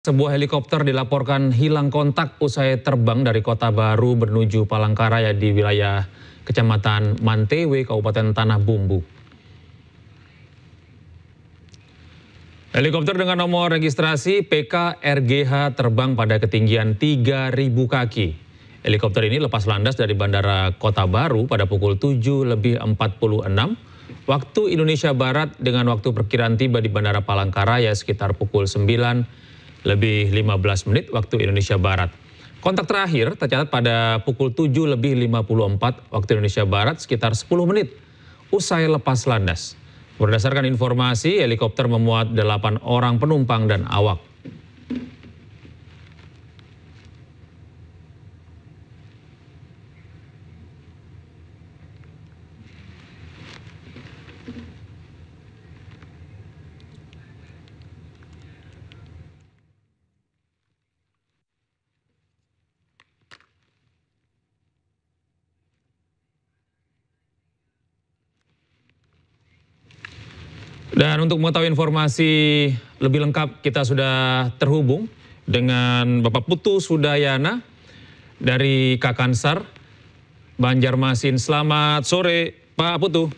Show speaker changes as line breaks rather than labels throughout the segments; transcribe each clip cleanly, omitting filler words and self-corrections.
Sebuah helikopter dilaporkan hilang kontak usai terbang dari Kota Baru menuju Palangkaraya di wilayah Kecamatan Mantewe, Kabupaten Tanah Bumbu. Helikopter dengan nomor registrasi PKRGH terbang pada ketinggian 3.000 kaki. Helikopter ini lepas landas dari Bandara Kota Baru pada pukul 7.46 waktu Indonesia Barat dengan waktu perkiraan tiba di Bandara Palangkaraya sekitar pukul 9.15 waktu Indonesia Barat. Kontak terakhir tercatat pada pukul 7.54 waktu Indonesia Barat sekitar 10 menit usai lepas landas. Berdasarkan informasi, helikopter memuat 8 orang penumpang dan awak. Dan untuk mengetahui informasi lebih lengkap, kita sudah terhubung dengan Bapak Putu Sudayana dari Kakansar, Banjarmasin. Selamat sore, Pak Putu.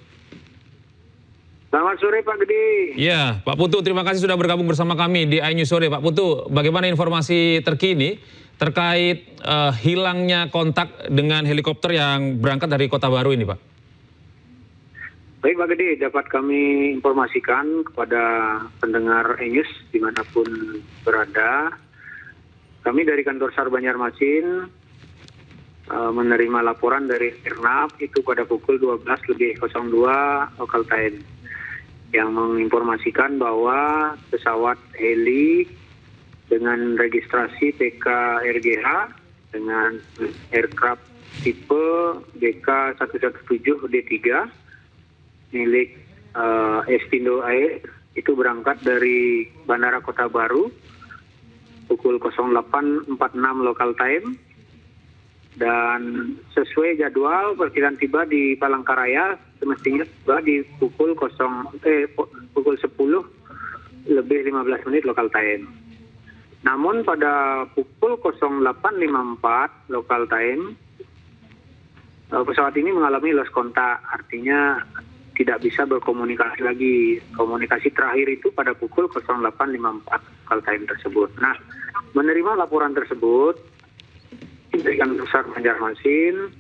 Selamat sore, Pak Gede.
Ya, Pak Putu, terima kasih sudah bergabung bersama kami di iNews Sore. Pak Putu, bagaimana informasi terkini terkait hilangnya kontak dengan helikopter yang berangkat dari Kota Baru ini, Pak?
Baik, Pak Gede, dapat kami informasikan kepada pendengar iNews dimanapun berada. Kami dari kantor SAR Banjarmasin menerima laporan dari Airnav itu pada pukul 12.02 local time yang menginformasikan bahwa pesawat heli dengan registrasi PKRGH dengan aircraft tipe BK117D3 milik Espindo Air itu berangkat dari Bandara Kota Baru pukul 08.46 local time dan sesuai jadwal perkiraan tiba di Palangkaraya semestinya tiba di pukul 10.15 local time. Namun pada pukul 08.54 local time pesawat ini mengalami lost kontak, artinya tidak bisa berkomunikasi lagi. Komunikasi terakhir itu pada pukul 08.54 local time tersebut. Nah, menerima laporan tersebut, dari kantor SAR Banjarmasin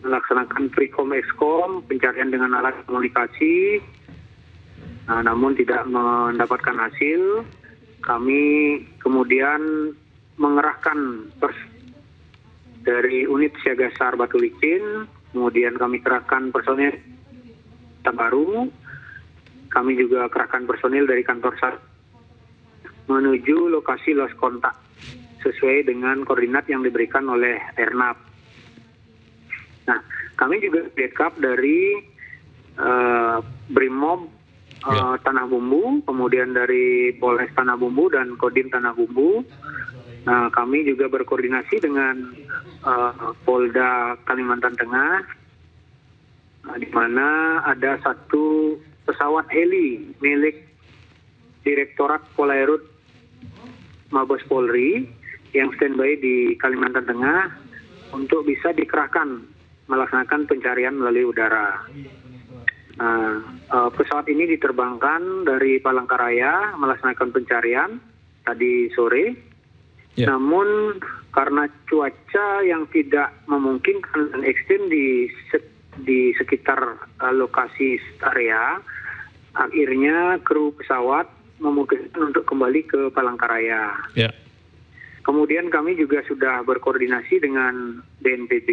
melaksanakan Precom Exkom pencarian dengan alat komunikasi, namun tidak mendapatkan hasil. Kami kemudian mengerahkan dari unit siaga SAR Batu Licin, kemudian kami kerahkan personil Kota Baru, kami juga kerahkan personil dari kantor SAR menuju lokasi lost kontak sesuai dengan koordinat yang diberikan oleh Airnav. Nah, kami juga backup dari Brimob Tanah Bumbu, kemudian dari Polres Tanah Bumbu dan Kodim Tanah Bumbu. Nah, kami juga berkoordinasi dengan Polda Kalimantan Tengah, di mana ada satu pesawat heli milik Direktorat Polairut Mabes Polri yang standby di Kalimantan Tengah untuk bisa dikerahkan melaksanakan pencarian melalui udara. Pesawat ini diterbangkan dari Palangkaraya melaksanakan pencarian tadi sore. Namun karena cuaca yang tidak memungkinkan dan ekstrim di sekitar lokasi area, akhirnya kru pesawat memutuskan untuk kembali ke Palangkaraya. Kemudian kami juga sudah berkoordinasi dengan BNPB,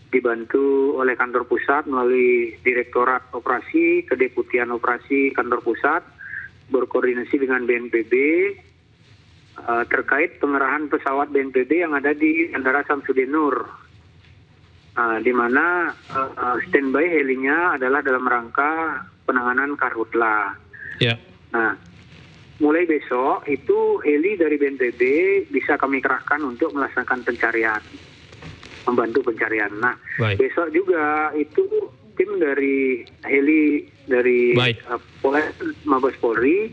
dibantu oleh kantor pusat melalui Direktorat Operasi, Kedeputian Operasi Kantor Pusat, berkoordinasi dengan BNPB terkait pengerahan pesawat BNPB yang ada di Bandara Samsudin Nur, di mana standby helinya adalah dalam rangka penanganan karhutla. Nah, mulai besok itu heli dari BNPB bisa kami kerahkan untuk melaksanakan pencarian, membantu pencarian. Nah, besok juga itu tim dari heli dari Polres Mabes Polri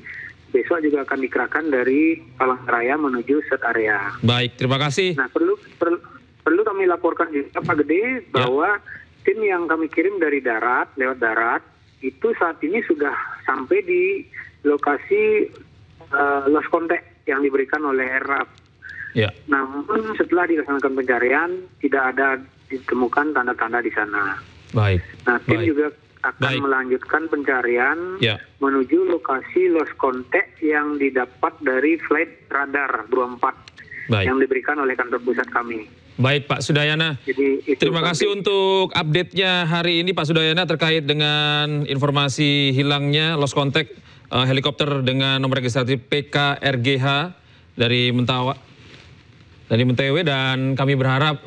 besok juga akan dikerahkan dari Palangkaraya menuju set area.
Baik, terima kasih.
Nah, perlu kami laporkan juga Pak Gede bahwa tim yang kami kirim dari darat, lewat darat, itu saat ini sudah sampai di lokasi lost contact yang diberikan oleh RAF.
Ya.
Namun setelah dilaksanakan pencarian, tidak ada ditemukan tanda-tanda di sana.
Baik.
Nah, tim
Baik.
juga akan melanjutkan pencarian menuju lokasi lost contact yang didapat dari flight radar 24 yang diberikan oleh kantor pusat kami.
Baik Pak Sudayana,
jadi,
terima kasih untuk update-nya hari ini Pak Sudayana terkait dengan informasi hilangnya lost contact helikopter dengan nomor registrasi PKRGH dari Mentawai, dan kami berharap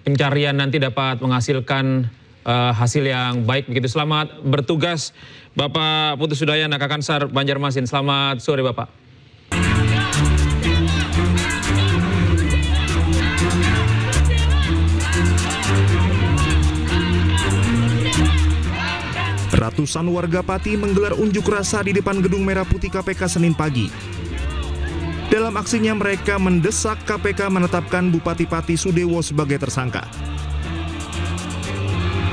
pencarian nanti dapat menghasilkan hasil yang baik begitu. Selamat bertugas Bapak Putu Sudayana, Kakansar Banjarmasin. Selamat sore Bapak.
Ratusan warga Pati menggelar unjuk rasa di depan Gedung Merah Putih KPK Senin pagi. Dalam aksinya mereka mendesak KPK menetapkan Bupati Pati Sudewo sebagai tersangka.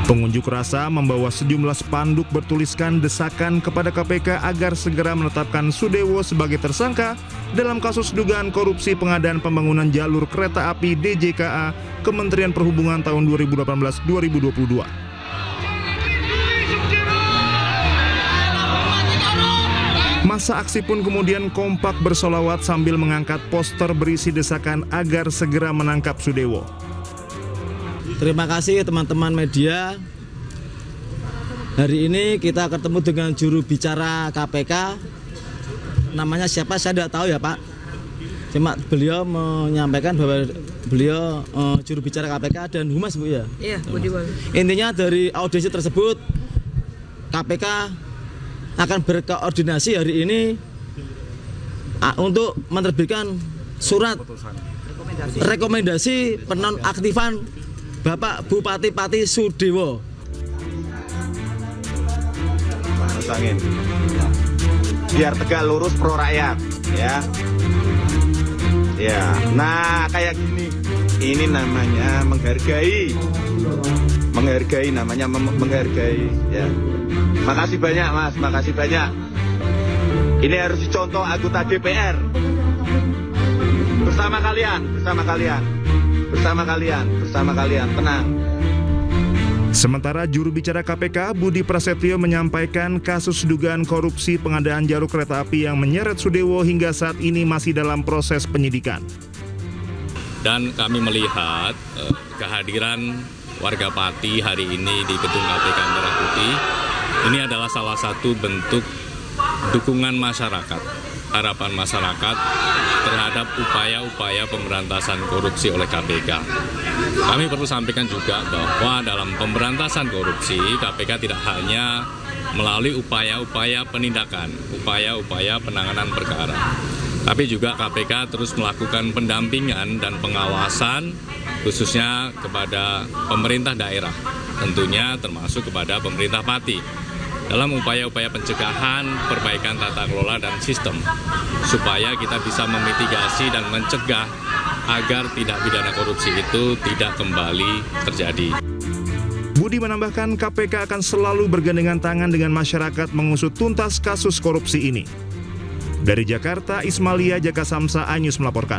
Pengunjuk rasa membawa sejumlah spanduk bertuliskan desakan kepada KPK agar segera menetapkan Sudewo sebagai tersangka dalam kasus dugaan korupsi pengadaan pembangunan jalur kereta api DJKA Kementerian Perhubungan tahun 2018-2022. Masa aksi pun kemudian kompak bersolawat sambil mengangkat poster berisi desakan agar segera menangkap Sudewo.
Terima kasih teman-teman media. Hari ini kita ketemu dengan juru bicara KPK. Namanya siapa saya tidak tahu ya Pak. Cuma beliau menyampaikan bahwa beliau juru bicara KPK dan Humas Bu ya.
Iya, Budi Walu.
Intinya dari audiensi tersebut KPK akan berkoordinasi hari ini untuk menerbitkan surat rekomendasi penonaktifan Bapak Bupati Pati Sudewo.
Angin. Biar tegak lurus pro rakyat, ya. Ya, nah kayak gini. Ini namanya menghargai. Menghargai namanya menghargai, ya. Makasih banyak Mas, makasih banyak. Ini harus dicontoh anggota DPR. Bersama kalian, tenang.
Sementara juru bicara KPK Budi Prasetyo menyampaikan kasus dugaan korupsi pengadaan jalur kereta api yang menyeret Sudewo hingga saat ini masih dalam proses penyidikan.
Dan kami melihat kehadiran warga Pati hari ini di gedung KPK Merah Putih ini adalah salah satu bentuk dukungan masyarakat, harapan masyarakat terhadap upaya-upaya pemberantasan korupsi oleh KPK. Kami perlu sampaikan juga bahwa dalam pemberantasan korupsi, KPK tidak hanya melalui upaya-upaya penindakan, upaya-upaya penanganan perkara, tapi juga KPK terus melakukan pendampingan dan pengawasan khususnya kepada pemerintah daerah, tentunya termasuk kepada pemerintah Pati, dalam upaya-upaya pencegahan, perbaikan tata kelola dan sistem, supaya kita bisa memitigasi dan mencegah agar tindak pidana korupsi itu tidak kembali terjadi.
Budi menambahkan KPK akan selalu bergandengan tangan dengan masyarakat mengusut tuntas kasus korupsi ini. Dari Jakarta, Ismalia Jaka Samsa, iNews melaporkan.